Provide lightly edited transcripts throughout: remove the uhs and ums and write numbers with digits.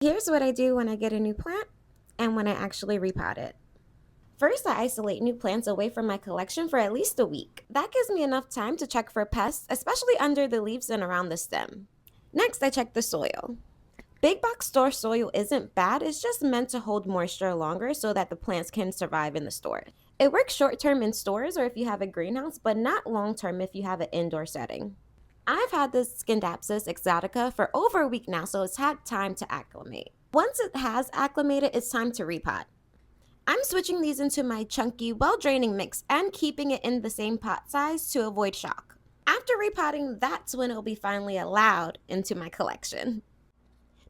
Here's what I do when I get a new plant and when I actually repot it. First, I isolate new plants away from my collection for at least a week. That gives me enough time to check for pests, especially under the leaves and around the stem. Next, I check the soil. Big box store soil isn't bad, it's just meant to hold moisture longer so that the plants can survive in the store. It works short term in stores or if you have a greenhouse, but not long term if you have an indoor setting. I've had this Scindapsus Exotica for over a week now, so it's had time to acclimate. Once it has acclimated, it's time to repot. I'm switching these into my chunky, well-draining mix and keeping it in the same pot size to avoid shock. After repotting, that's when it'll be finally allowed into my collection.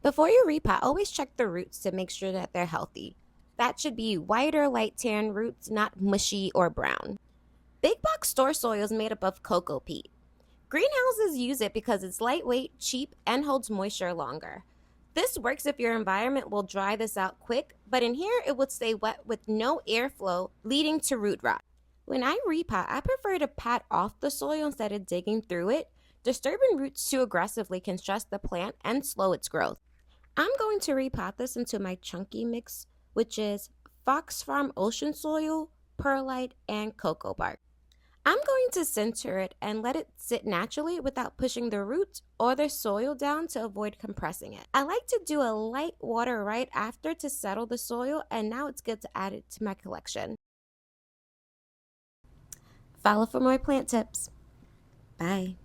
Before you repot, always check the roots to make sure that they're healthy. That should be white or light tan roots, not mushy or brown. Big box store soil is made up of cocoa peat. Greenhouses use it because it's lightweight, cheap, and holds moisture longer. This works if your environment will dry this out quick, but in here it would stay wet with no airflow, leading to root rot. When I repot, I prefer to pat off the soil instead of digging through it. Disturbing roots too aggressively can stress the plant and slow its growth. I'm going to repot this into my chunky mix, which is Fox Farm ocean soil, perlite, and cocoa bark. I'm going to center it and let it sit naturally without pushing the roots or the soil down to avoid compressing it. I like to do a light water right after to settle the soil, and now it's good to add it to my collection. Follow for more plant tips. Bye.